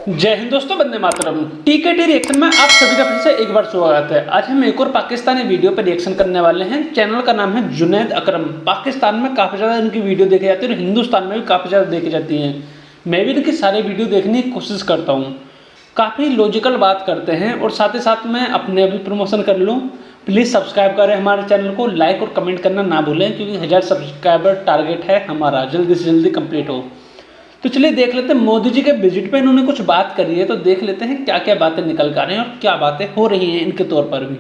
जय हिंद दोस्तों, वंदे मातरम। टीकेटी रिएक्शन में आप सभी का फिर से एक बार स्वागत है। आज हम एक और पाकिस्तानी वीडियो पर रिएक्शन करने वाले हैं। चैनल का नाम है जुनैद अकरम। पाकिस्तान में काफ़ी ज़्यादा इनकी वीडियो देखी जाती है और हिंदुस्तान में भी काफ़ी ज़्यादा देखी जाती हैं। मैं भी इनकी सारे वीडियो देखने की कोशिश करता हूँ। काफ़ी लॉजिकल बात करते हैं और साथ ही साथ मैं अपने भी प्रमोशन कर लूँ। प्लीज़ सब्सक्राइब करें हमारे चैनल को, लाइक और कमेंट करना ना भूलें, क्योंकि 1000 सब्सक्राइबर टारगेट है हमारा, जल्दी से जल्दी कंप्लीट हो। तो चलिए देख लेते हैं मोदी जी के विजिट पे इन्होंने कुछ बात करी है, तो देख लेते हैं क्या क्या बातें निकल कर आ रही हैं और क्या बातें हो रही हैं इनके तौर पर भी।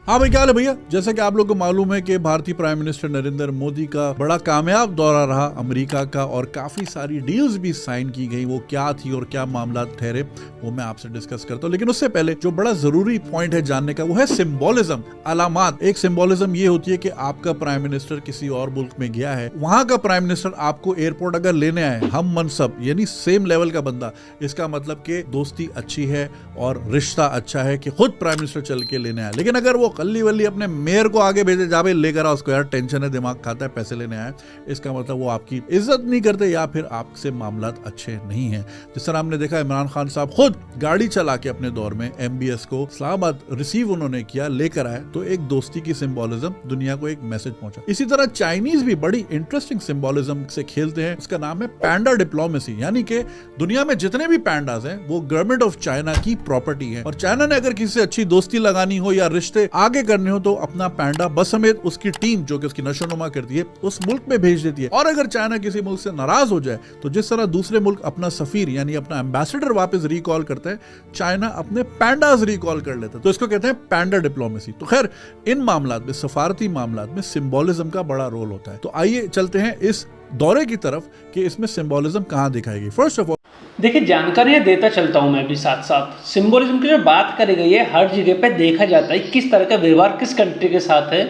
हाँ भाई, क्या हाल है भैया। जैसा कि आप लोगों को मालूम है कि भारतीय प्राइम मिनिस्टर नरेंद्र मोदी का बड़ा कामयाब दौरा रहा अमेरिका का और काफी सारी डील्स भी साइन की गई। वो क्या थी और क्या मामला ठहरे वो मैं आपसे डिस्कस करता हूँ, लेकिन उससे पहले जो बड़ा जरूरी पॉइंट है जानने का वो है सिंबोलिज्म, अलामात। एक सिंबोलिज्म ये होती है कि आपका प्राइम मिनिस्टर किसी और मुल्क में गया है, वहां का प्राइम मिनिस्टर आपको एयरपोर्ट अगर लेने आए, हम मनसब यानी सेम लेवल का बंदा, इसका मतलब कि दोस्ती अच्छी है और रिश्ता अच्छा है कि खुद प्राइम मिनिस्टर चल के लेने आए। लेकिन अगर वो कल्ली वल्ली अपने मेयर को आगे भेजे, जा भाई लेकर आ उसको, यार टेंशन है, दिमाग खाता है, पैसे लेने आए, इसका मतलब वो आपकी इज्जत नहीं करते या फिर आपसे मामलात अच्छे नहीं हैं। जिस तरह हमने देखा इमरान खान साहब खुद गाड़ी चला के अपने दौर में MBS को इस्लामाबाद रिसीव उन्होंने किया, लेकर आए, तो एक दोस्ती की सिंबोलिज्म, दुनिया को एक मैसेज पहुंचा। इसी तरह चाइनीज भी बड़ी इंटरेस्टिंग सिंबोलिज्म से खेलते हैं। उसका नाम है पैंडा डिप्लोमेसी, यानी कि दुनिया में जितने भी पैंडास हैं वो गवर्नमेंट ऑफ चाइना की प्रॉपर्टी है और चाइना ने अगर किसी से अच्छी दोस्ती लगानी हो या रिश्ते आगे करने हो तो अपना पैंडा बस समेत उसकी टीम जो कि उसकी नशोनुमा करती है उस मुल्क में भेज देती है। और अगर चाइना किसी मुल्क से नाराज हो जाए तो जिस तरह दूसरे मुल्क अपना सफीर यानी अपना एम्बेसडर वापस रिकॉल करते हैं, चाइना अपने पैंडास रिकॉल कर लेता है। तो इसको कहते हैं पैंडा डिप्लोमेसी। तो खैर इन मामलात में, सफारती मामलात में सिंबोलिज्म का बड़ा रोल होता है। तो आइए चलते हैं इस दौरे की तरफ कि इसमें सिंबोलिज्म कहां दिखाएगी। फर्स्ट ऑफ ऑल देखिए, जानकारियाँ देता चलता हूँ मैं भी साथ साथ। सिंबोलिज्म की जो बात करी गई है, हर जगह पे देखा जाता है किस तरह का व्यवहार किस कंट्री के साथ है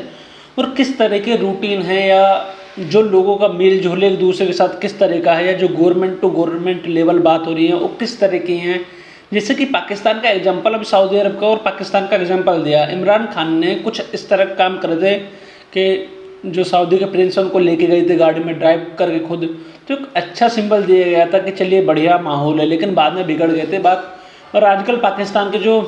और किस तरह के रूटीन है, या जो लोगों का मेल जोल एक दूसरे के साथ किस तरह का है, या जो गवर्नमेंट टू गवर्नमेंट लेवल बात हो रही है वो किस तरह की हैं। जैसे कि पाकिस्तान का एग्जाम्पल, अभी सऊदी अरब का और पाकिस्तान का एग्जाम्पल दिया। इमरान खान ने कुछ इस तरह का काम करे थे कि जो सऊदी के प्रिंस उनको लेके गए थे गाड़ी में ड्राइव करके खुद, तो एक अच्छा सिंबल दिया गया था कि चलिए बढ़िया माहौल है, लेकिन बाद में बिगड़ गए थे बात। और आजकल पाकिस्तान के जो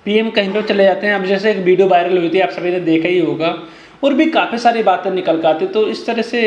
PM कहीं पर चले जाते हैं, अब जैसे एक वीडियो वायरल हुई थी, आप सभी ने देखा ही होगा, और भी काफ़ी सारी बातें निकल कर आती। तो इस तरह से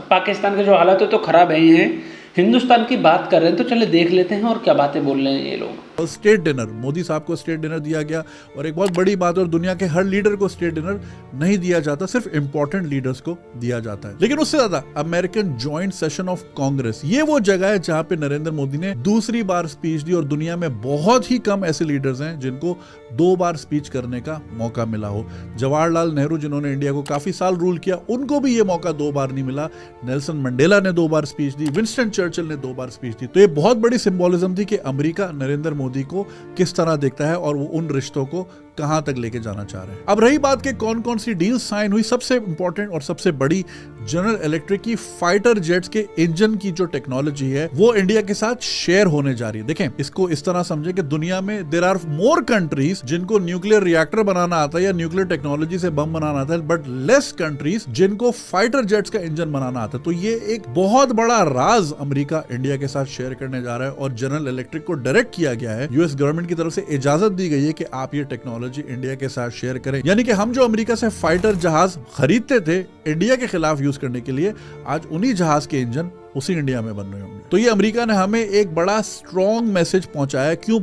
पाकिस्तान के जो हालात है तो ख़राब है ही हैं। हिंदुस्तान की बात कर रहे हैं तो चले देख लेते हैं और क्या बातें बोल रहे हैं ये लोग। स्टेट डिनर, मोदी साहब को स्टेट डिनर दिया गया और एक बहुत बड़ी बात, और दुनिया के हर लीडर को स्टेट डिनर नहीं दिया जाता, सिर्फ इंपॉर्टेंट लीडर्स को दिया जाता है। लेकिन उससे ज्यादा American joint session of Congress, ये वो जगह है जहां पे नरेंद्र मोदी ने दूसरी बार स्पीच दी और दुनिया में बहुत ही कम ऐसे लीडर्स हैं जिनको 2 बार स्पीच करने का मौका मिला हो। जवाहरलाल नेहरू जिन्होंने इंडिया को काफी साल रूल किया, उनको भी ये मौका 2 बार नहीं मिला। नेल्सन मंडेला ने 2 बार स्पीच दी, विंस्टन चर्चिल ने 2 बार स्पीच दी। तो ये बहुत बड़ी सिंबोलिज्म थी कि अमेरिका नरेंद्र मोदी को किस तरह देखता है और वो उन रिश्तों को कहां तक लेके जाना चाह रहे हैं। अब रही बात कि कौन कौन सी डील साइन हुई, सबसे इंपॉर्टेंट और सबसे बड़ी जनरल इलेक्ट्रिक की फाइटर जेट्स के इंजन की जो टेक्नोलॉजी है वो इंडिया के साथ शेयर होने जा रही है। देखें, इसको इस तरह समझे कि दुनिया में देयर आर मोर कंट्रीज जिनको न्यूक्लियर रिएक्टर बनाना आता है या न्यूक्लियर टेक्नोलॉजी से बम बनाना आता है, बट लेस कंट्रीज जिनको फाइटर जेट्स का इंजन बनाना आता है। तो ये एक बहुत बड़ा राज अमेरिका इंडिया के साथ शेयर करने जा रहा है और जनरल इलेक्ट्रिक को डायरेक्ट किया गया है, यूएस गवर्नमेंट की तरफ से इजाजत दी गई है कि आप ये टेक्नोलॉजी इंडिया के साथ शेयर करें। यानी कि हम जो अमेरिका से फाइटर जहाज खरीदते थे इंडिया के खिलाफ यूज करने के लिए, आज उन्हीं जहाज के इंजन उसी इंडिया में बन रहे होंगे। तो ये अमेरिका ने हमें एक बड़ा स्ट्रॉन्ग मैसेज पहुंचाया। क्यों?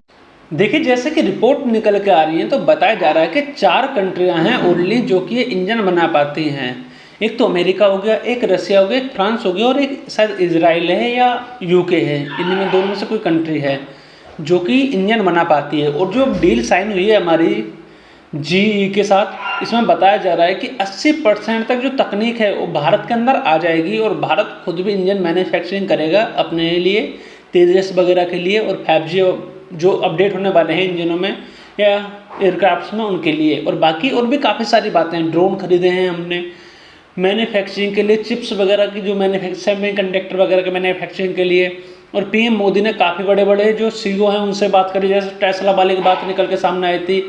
देखिए, जैसे कि रिपोर्ट निकल के आ रही है तो बताया जा रहा है कि 4 कंट्रियां हैं ओनली जो कि ये इंजन बना पाती हैं। एक तो अमेरिका हो गया, एक रसिया हो गया, एक फ्रांस हो गया और एक शायद इजराइल है या UK है। इनमें दोनों में से कोई कंट्री है जो कि इंजन बना पाती है। और जो डील साइन हुई है हमारी GE के साथ, इसमें बताया जा रहा है कि 80% तक जो तकनीक है वो भारत के अंदर आ जाएगी और भारत खुद भी इंजन मैन्युफैक्चरिंग करेगा अपने लिए, तेजस वगैरह के लिए, और 5G जो अपडेट होने वाले हैं इंजनों में या एयरक्राफ्ट्स में उनके लिए। और बाकी और भी काफ़ी सारी बातें, ड्रोन खरीदे हैं हमने मैन्युफैक्चरिंग के लिए, चिप्स वगैरह की जो सेमी कंडक्टर वगैरह के मैन्युफैक्चरिंग के लिए। और PM मोदी ने काफ़ी बड़े बड़े जो CEO हैं उनसे बात करी, जैसे टेस्ला वाले की बात निकल के सामने आई थी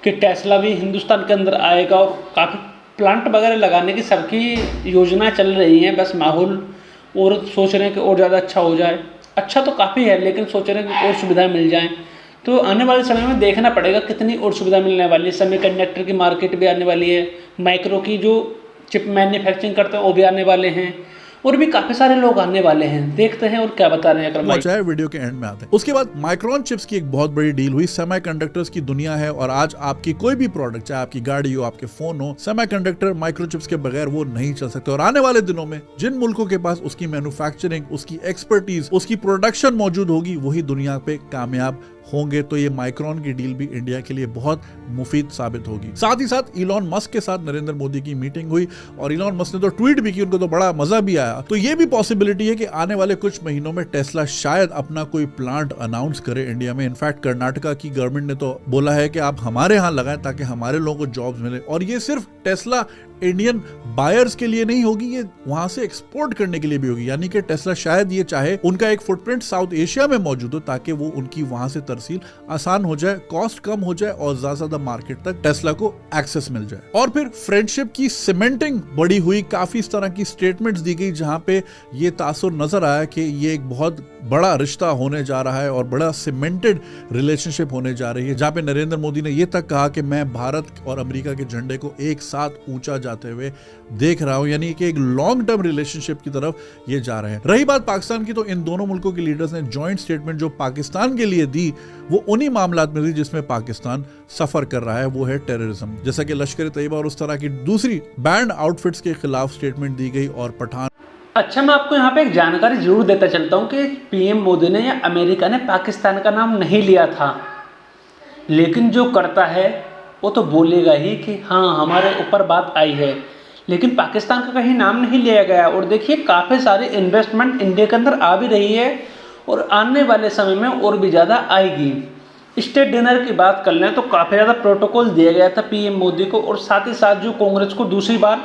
कि टेस्ला भी हिंदुस्तान के अंदर आएगा और काफ़ी प्लांट वगैरह लगाने की सबकी योजना चल रही हैं। बस माहौल और सोच रहे हैं कि और ज़्यादा अच्छा हो जाए। अच्छा तो काफ़ी है, लेकिन सोच रहे हैं कि और सुविधाएं मिल जाएं। तो आने वाले समय में देखना पड़ेगा कितनी और सुविधा मिलने वाली है। सेमीकंडक्टर की मार्केट भी आने वाली है, माइक्रो की जो चिप मैन्युफैक्चरिंग करते हैं वो भी आने वाले हैं, और भी काफ़ी सारे लोग आने वाले हैं। देखते हैं और क्या बता रहे हैं अकरम भाई। चाहे वीडियो के एंड में आते हैं। उसके बाद माइक्रोन चिप्स की एक बहुत बड़ी डील हुई। सेमीकंडक्टर्स की दुनिया है और आज आपकी कोई भी प्रोडक्ट, चाहे आपकी गाड़ी हो, आपके फोन हो, सेमीकंडक्टर माइक्रोचिप्स के बगैर वो नहीं चल सकते। और आने वाले दिनों में जिन मुल्कों के पास उसकी मैन्युफैक्चरिंग, उसकी एक्सपर्टीज, उसकी प्रोडक्शन मौजूद होगी, वही दुनिया पे कामयाब होंगे। तो ये माइक्रोन की डील भी इंडिया के लिए बहुत मुफीद साबित होगी। साथ ही साथ इलॉन मस्क के साथ नरेंद्र मोदी की मीटिंग हुई और इलॉन मस्क ने तो ट्वीट भी की, उनको तो बड़ा मजा भी आया। तो ये भी पॉसिबिलिटी है कि आने वाले कुछ महीनों में टेस्ला शायद अपना कोई प्लांट अनाउंस करे इंडिया में। इनफैक्ट कर्नाटका की गवर्नमेंट ने तो बोला है कि आप हमारे यहाँ लगाएं ताकि हमारे लोगों को जॉब्स मिले। और ये सिर्फ टेस्ला इंडियन बायर्स के लिए नहीं होगी, ये वहां से एक्सपोर्ट करने के लिए भी होगी। यानी कि टेस्ला शायद ये चाहे उनका एक फुटप्रिंट साउथ एशिया में मौजूद हो ताकि वो उनकी वहां से तरसील आसान हो जाए, कॉस्ट कम हो जाए और ज्यादा मार्केट तक टेस्ला को एक्सेस मिल जाए। और फिर फ्रेंडशिप की सीमेंटिंग बड़ी हुई, काफी इस तरह की स्टेटमेंट्स दी गई जहां पे ये तासुर नजर आया कि ये एक बहुत बड़ा रिश्ता होने जा रहा है और बड़ा सीमेंटेड रिलेशनशिप होने जा रही है, जहां पे नरेंद्र मोदी ने ये तक कहा कि मैं भारत और अमेरिका के झंडे को एक साथ ऊंचा जाते हुए देख रहा हूं। यानी कि एक लॉन्ग टर्म रिलेशनशिप की तरफ ये जा रहे हैं। रही बात पाकिस्तान की, तो इन दोनों मुल्कों के लीडर्स ने जॉइंट स्टेटमेंट जो पाकिस्तान के लिए दी वो उन्हीं मामलात में दी जिसमें पाकिस्तान सफर कर रहा है, वो है टेररिज्म। जैसा कि लश्कर तैयबा और उस तरह की दूसरी बैंड आउटफिट्स के खिलाफ स्टेटमेंट दी गई और पठान। अच्छा, मैं आपको यहाँ पे एक जानकारी जरूर देता चलता हूँ कि पीएम मोदी ने या अमेरिका ने पाकिस्तान का नाम नहीं लिया था, लेकिन जो करता है वो तो बोलेगा ही कि हाँ हमारे ऊपर बात आई है, लेकिन पाकिस्तान का कहीं नाम नहीं लिया गया। और देखिए काफ़ी सारी इन्वेस्टमेंट इंडिया के अंदर आ भी रही है और आने वाले समय में और भी ज़्यादा आएगी। स्टेट डिनर की बात कर लें तो काफ़ी ज़्यादा प्रोटोकॉल दिया गया था पीएम मोदी को, और साथ ही साथ जो कांग्रेस को दूसरी बार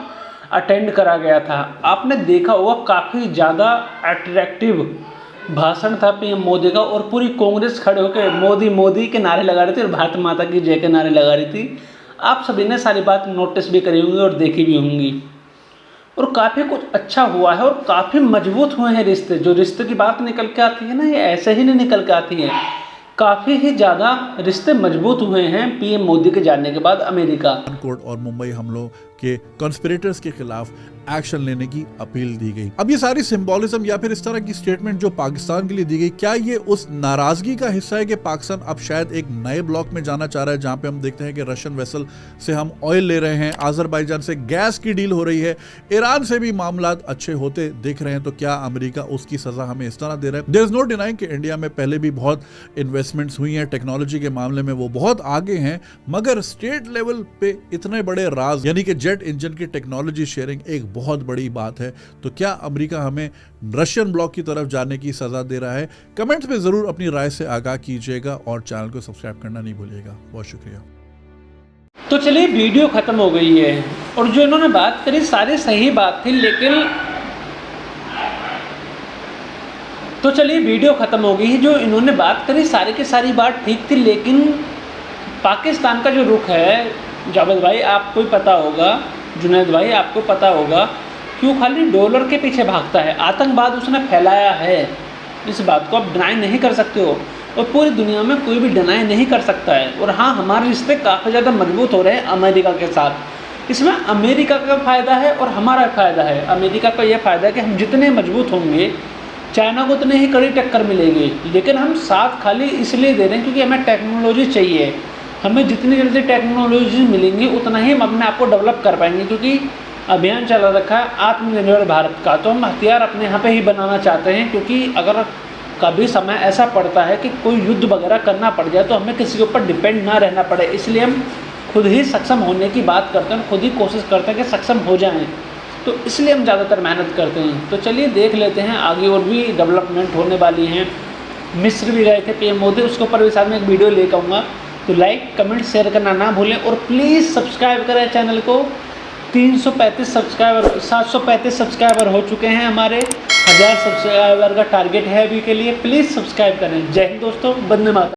अटेंड करा गया था, आपने देखा होगा काफ़ी ज़्यादा अट्रैक्टिव भाषण था पीएम मोदी का, और पूरी कांग्रेस खड़े होकर मोदी मोदी के नारे लगा रही थी और भारत माता की जय के नारे लगा रही थी। आप सभी ने सारी बात नोटिस भी करी होंगी और देखी भी होंगी, और काफ़ी कुछ अच्छा हुआ है और काफ़ी मजबूत हुए हैं रिश्ते। जो रिश्ते की बात निकल के आती है ना, ये ऐसे ही नहीं निकल के आती है, काफ़ी ही ज़्यादा रिश्ते मजबूत हुए हैं पीएम मोदी के जाने के बाद अमेरिका। कोर्ट और मुंबई हमलों के कॉन्स्पिरेटर्स के खिलाफ एक्शन लेने की अपील दी गई। अब ये सारी सिंबॉलिज्म या फिर इस तरह की स्टेटमेंट जो पाकिस्तान के लिए दी गई, क्या ये उस नाराजगी का हिस्सा है कि पाकिस्तान अब शायद एक नए ब्लॉक में जाना चाह रहा है, जहां पे हम देखते हैं कि रशियन वेसल से हम ऑयल ले रहे हैं, आजरबाईजान से गैस की डील हो रही है, ईरान से भी मामला अच्छे होते दिख रहे हैं। तो क्या अमेरिका उसकी सजा हमें इस तरह दे रहा है? देयर इज नो डिनाइंग कि इंडिया में पहले भी बहुत इन्वेस्टमेंट्स हुई हैं, टेक्नोलॉजी के मामले में वो बहुत आगे हैं, मगर स्टेट लेवल पे इतने बड़े राज यानी कि जेट इंजन की टेक्नोलॉजी शेयरिंग एक बहुत बड़ी बात है। तो क्या अमेरिका हमें रशियन ब्लॉक की तरफ जाने की सजा दे रहा है? कमेंट्स में जरूर अपनी राय से आगाह कीजिएगा और चैनल को सब्सक्राइब करना नहीं भूलिएगा। बहुत शुक्रिया। तो चलिए, वीडियो ख़त्म हो गई है और जो इन्होंने बात करी सारी सही बात थी, लेकिन तो चलिए वीडियो ख़त्म हो गई है। जो इन्होंने बात करी सारी की सारी बात ठीक थी, लेकिन पाकिस्तान का जो रुख है, जावेद भाई आपको ही पता होगा, जुनैद भाई आपको पता होगा, क्यों खाली डॉलर के पीछे भागता है। आतंकवाद उसने फैलाया है, इस बात को आप डिनाई नहीं कर सकते हो और पूरी दुनिया में कोई भी डिनाई नहीं कर सकता है। और हाँ, हमारे रिश्ते काफ़ी ज़्यादा मजबूत हो रहे हैं अमेरिका के साथ। इसमें अमेरिका का फ़ायदा है और हमारा फ़ायदा है। अमेरिका का यह फ़ायदा है कि हम जितने मजबूत होंगे चाइना को उतने ही कड़ी टक्कर मिलेगी, लेकिन हम साथ खाली इसलिए दे रहे हैं क्योंकि हमें टेक्नोलॉजी चाहिए। हमें जितनी जल्दी टेक्नोलॉजी मिलेंगी उतना ही हम अपने आप को डेवलप कर पाएंगे, क्योंकि अभियान चला रखा है आत्मनिर्भर भारत का। तो हम हथियार अपने यहाँ पे ही बनाना चाहते हैं, क्योंकि अगर कभी समय ऐसा पड़ता है कि कोई युद्ध वगैरह करना पड़ जाए तो हमें किसी के ऊपर डिपेंड ना रहना पड़े। इसलिए हम खुद ही सक्षम होने की बात करते हैं, खुद ही कोशिश करते हैं कि सक्षम हो जाएं। तो इसलिए हम ज़्यादातर मेहनत करते हैं। तो चलिए देख लेते हैं आगे और भी डेवलपमेंट होने वाली हैं। मिस्र भी गए थे पीएम मोदी, उसके ऊपर भी साथ में एक वीडियो लेकर आऊँगा। तो लाइक कमेंट शेयर करना ना भूलें और प्लीज़ सब्सक्राइब करें चैनल को। 335 सब्सक्राइबर 735 सब्सक्राइबर हो चुके हैं हमारे। 1000 सब्सक्राइबर का टारगेट है अभी के लिए। प्लीज़ सब्सक्राइब करें। जय हिंद दोस्तों, वंदे मातरम।